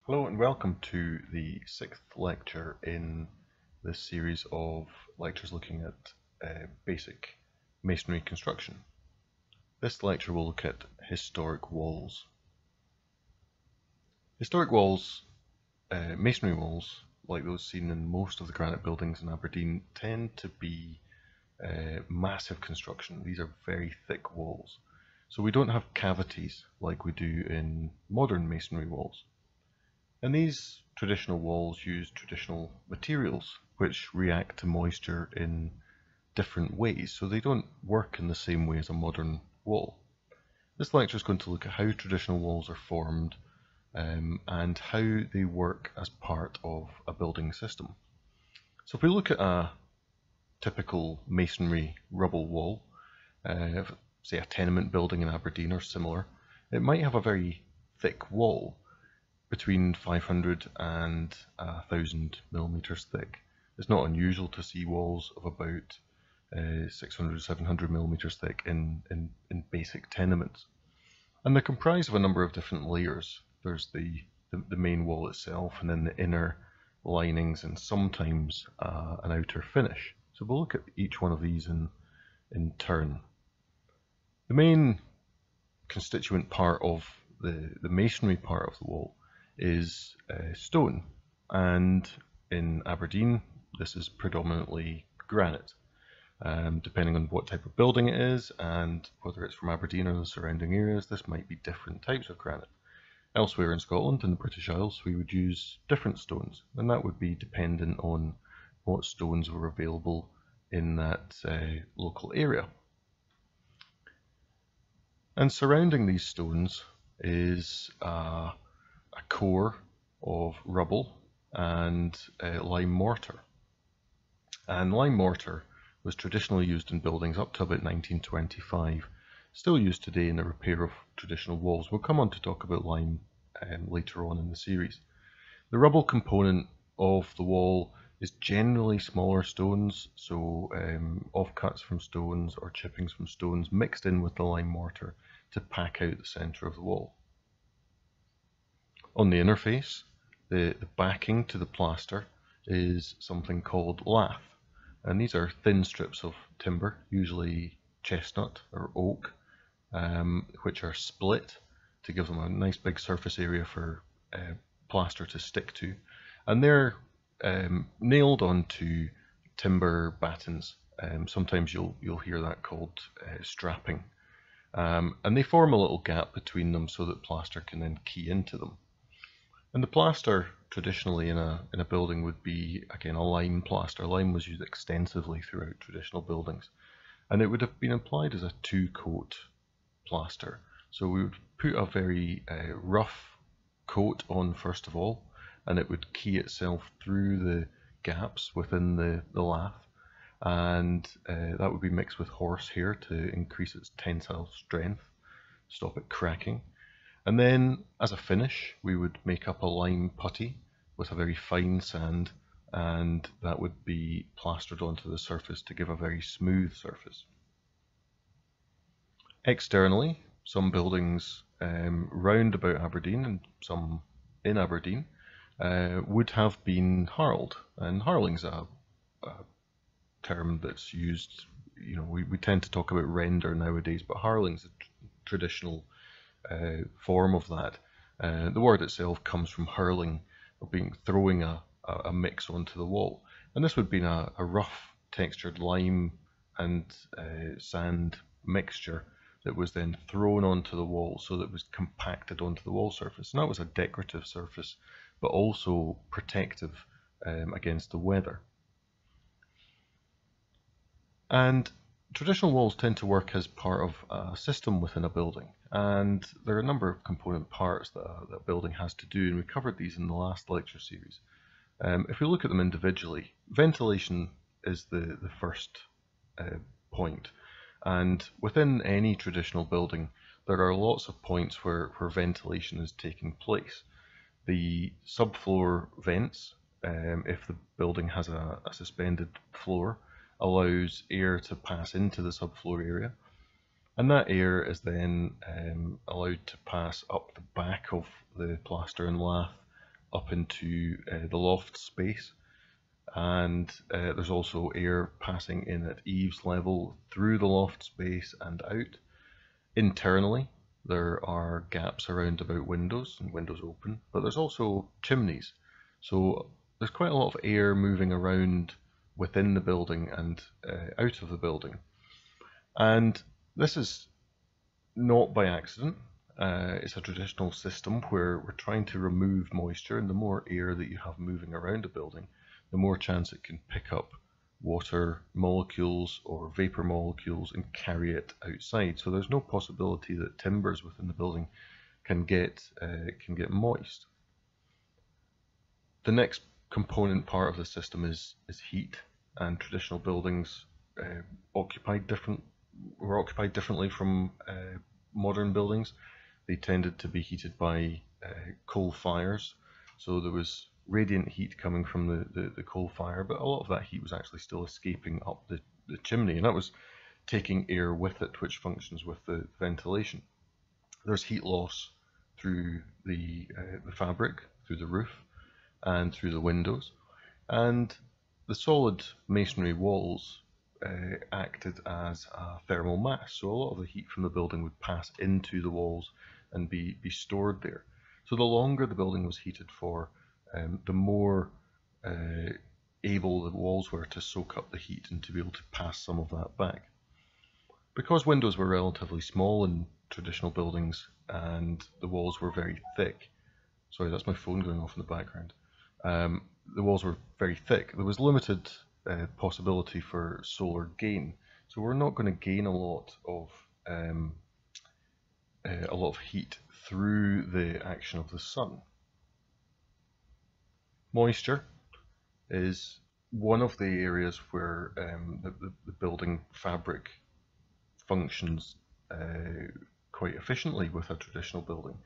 Hello and welcome to the sixth lecture in this series of lectures looking at basic masonry construction. This lecture will look at historic walls. Historic walls, masonry walls, like those seen in most of the granite buildings in Aberdeen, tend to be massive construction. These are very thick walls. So we don't have cavities like we do in modern masonry walls. And these traditional walls use traditional materials which react to moisture in different ways, so they don't work in the same way as a modern wall. This lecture is going to look at how traditional walls are formed and how they work as part of a building system. So if we look at a typical masonry rubble wall, say a tenement building in Aberdeen or similar, it might have a very thick wall, between 500 and 1000 millimeters thick. It's not unusual to see walls of about 600 700 millimeters thick in basic tenements. And they're comprised of a number of different layers. There's the main wall itself, and then the inner linings, and sometimes an outer finish. So we'll look at each one of these in turn. The main constituent part of the masonry part of the wall is stone, and in Aberdeen this is predominantly granite. Depending on what type of building it is and whether it's from Aberdeen or the surrounding areas, this might be different types of granite. Elsewhere in Scotland and the British Isles we would use different stones, and that would be dependent on what stones were available in that local area. And surrounding these stones is a core of rubble and lime mortar. And lime mortar was traditionally used in buildings up to about 1925, still used today in the repair of traditional walls. We'll come on to talk about lime later on in the series. The rubble component of the wall is generally smaller stones, so offcuts from stones or chippings from stones mixed in with the lime mortar to pack out the centre of the wall. On the inner face, the backing to the plaster is something called lath, and these are thin strips of timber, usually chestnut or oak, which are split to give them a nice big surface area for plaster to stick to, and they're nailed onto timber battens. Sometimes you'll hear that called strapping, and they form a little gap between them so that plaster can then key into them. And the plaster traditionally in a building would be, again, a lime plaster. Lime was used extensively throughout traditional buildings, and it would have been applied as a two-coat plaster. So we would put a very rough coat on first of all, and it would key itself through the gaps within the lath, and that would be mixed with horsehair to increase its tensile strength, stop it cracking. And then as a finish we would make up a lime putty with a very fine sand, and that would be plastered onto the surface to give a very smooth surface. Externally, some buildings round about Aberdeen and some in Aberdeen would have been harled, and hurling's a term that's used, we tend to talk about render nowadays, but hurling's a traditional form of that. The word itself comes from hurling, or throwing a mix onto the wall, and this would be a rough textured lime and sand mixture that was then thrown onto the wall so that it was compacted onto the wall surface, and that was a decorative surface but also protective against the weather. And traditional walls tend to work as part of a system within a building, and there are a number of component parts that a building has to do, and we covered these in the last lecture series. If we look at them individually, ventilation is the first point, and within any traditional building there are lots of points where ventilation is taking place. The subfloor vents, if the building has a suspended floor, allows air to pass into the subfloor area, and that air is then allowed to pass up the back of the plaster and lath up into the loft space, and there's also air passing in at eaves level through the loft space and out. Internally, there are gaps around about windows, and windows open, but there's also chimneys. So there's quite a lot of air moving around within the building and out of the building. And this is not by accident. It's a traditional system where we're trying to remove moisture, and the more air that you have moving around a building, the more chance it can pick up water molecules or vapor molecules and carry it outside. So there's no possibility that timbers within the building can get moist. The next component part of the system is heat, and traditional buildings were occupied differently from modern buildings. They tended to be heated by coal fires, so there was radiant heat coming from the coal fire, but a lot of that heat was actually still escaping up the chimney, and that was taking air with it, which functions with the ventilation. There's heat loss through the fabric, through the roof, and through the windows, and the solid masonry walls acted as a thermal mass, so a lot of the heat from the building would pass into the walls and be stored there. So the longer the building was heated for, the more able the walls were to soak up the heat and to be able to pass some of that back. Because windows were relatively small in traditional buildings and the walls were very thick, sorry, that's my phone going off in the background, the walls were very thick, there was limited possibility for solar gain. So we're not going to gain a lot of heat through the action of the sun. Moisture is one of the areas where the building fabric functions quite efficiently with a traditional building.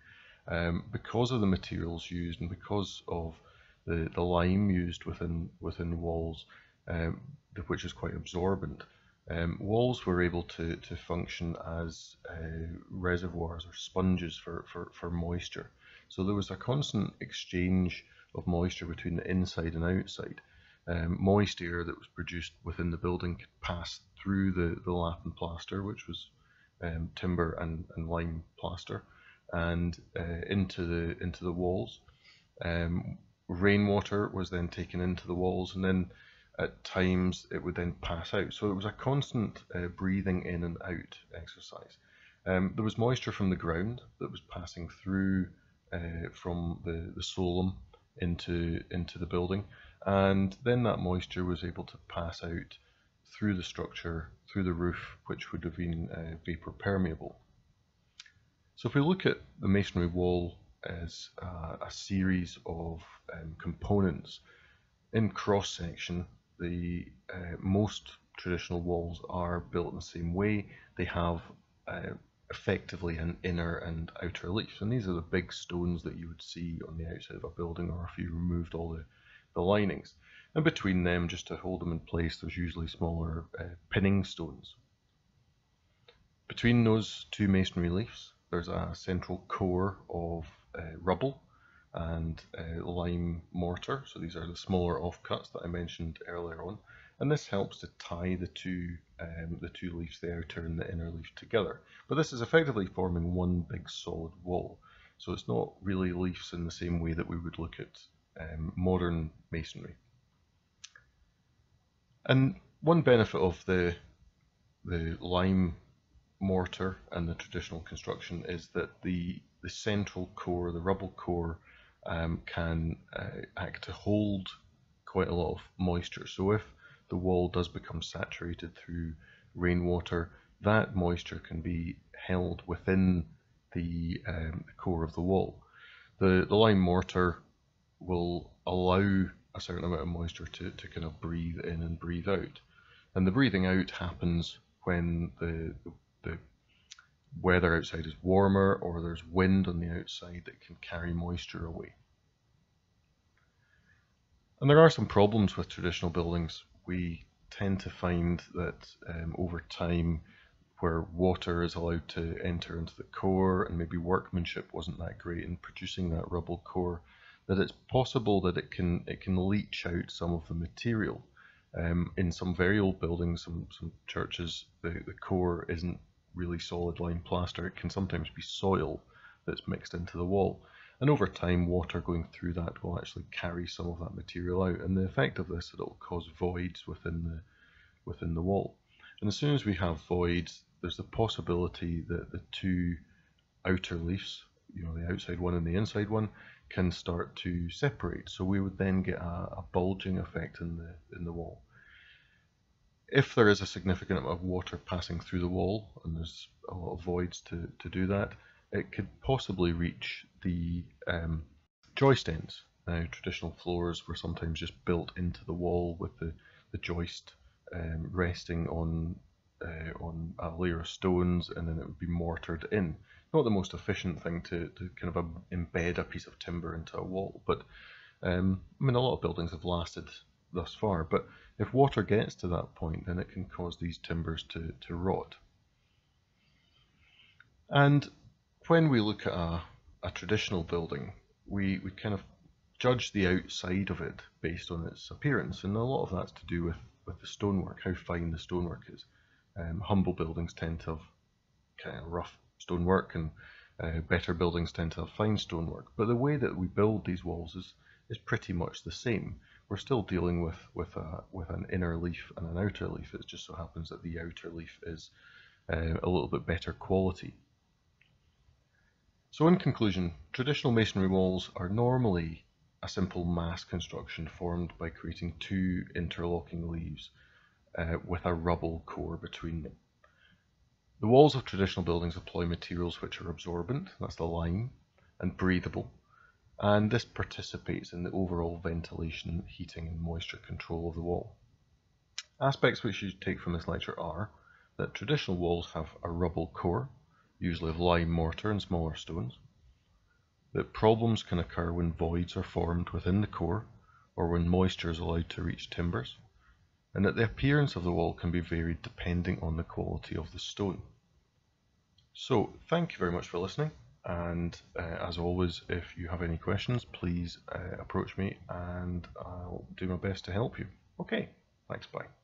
Because of the materials used and because of the lime used within walls, which is quite absorbent, walls were able to function as reservoirs or sponges for moisture. So there was a constant exchange of moisture between the inside and outside. Moist air that was produced within the building could pass through the lap and plaster, which was timber and lime plaster, and into the walls. Rainwater was then taken into the walls, and then at times it would then pass out. So it was a constant breathing in and out exercise. There was moisture from the ground that was passing through from the solum into the building, and then that moisture was able to pass out through the structure, through the roof, which would have been vapor permeable. So if we look at the masonry wall as a series of components in cross section, the most traditional walls are built in the same way. They have effectively an inner and outer leaf, and these are the big stones that you would see on the outside of a building, or if you removed all the linings. And between them, just to hold them in place, there's usually smaller pinning stones. Between those two masonry leaves, there's a central core of rubble and lime mortar. So these are the smaller offcuts that I mentioned earlier on, and this helps to tie the two leaves, the outer and the inner leaf, together. But this is effectively forming one big solid wall. So it's not really leaves in the same way that we would look at modern masonry. And one benefit of the lime mortar and the traditional construction is that the central core, the rubble core, can act to hold quite a lot of moisture. So if the wall does become saturated through rainwater, that moisture can be held within the core of the wall. The lime mortar will allow a certain amount of moisture to kind of breathe in and breathe out. And the breathing out happens when the weather outside is warmer or there's wind on the outside that can carry moisture away. And there are some problems with traditional buildings. We tend to find that over time, where water is allowed to enter into the core and maybe workmanship wasn't that great in producing that rubble core, that it's possible that it can leach out some of the material. In some very old buildings, some churches, the core isn't really solid lime plaster. It can sometimes be soil that's mixed into the wall. And over time, water going through that will actually carry some of that material out. And the effect of this is that it will cause voids within the wall. And as soon as we have voids, there's the possibility that the two outer leaves, the outside one and the inside one, can start to separate. So we would then get a bulging effect in the wall. If there is a significant amount of water passing through the wall, and there's a lot of voids to do that, it could possibly reach the joist ends. Now, traditional floors were sometimes just built into the wall with the joist resting on a layer of stones, and then it would be mortared in. Not the most efficient thing to kind of embed a piece of timber into a wall, but I mean, a lot of buildings have lasted thus far, but if water gets to that point, then it can cause these timbers to rot. And when we look at a traditional building, we kind of judge the outside of it based on its appearance, and a lot of that's to do with the stonework, how fine the stonework is. Humble buildings tend to have kind of rough stonework, and better buildings tend to have fine stonework. But the way that we build these walls is pretty much the same. We're still dealing with an inner leaf and an outer leaf. It just so happens that the outer leaf is a little bit better quality. So in conclusion, traditional masonry walls are normally a simple mass construction formed by creating two interlocking leaves with a rubble core between them. The walls of traditional buildings employ materials which are absorbent, that's the lime, and breathable, and this participates in the overall ventilation, heating and moisture control of the wall. Aspects which you take from this lecture are that traditional walls have a rubble core, usually of lime mortar and smaller stones, that problems can occur when voids are formed within the core or when moisture is allowed to reach timbers, and that the appearance of the wall can be varied depending on the quality of the stone. So thank you very much for listening, and as always, if you have any questions, please approach me and I'll do my best to help you. Okay, thanks, bye.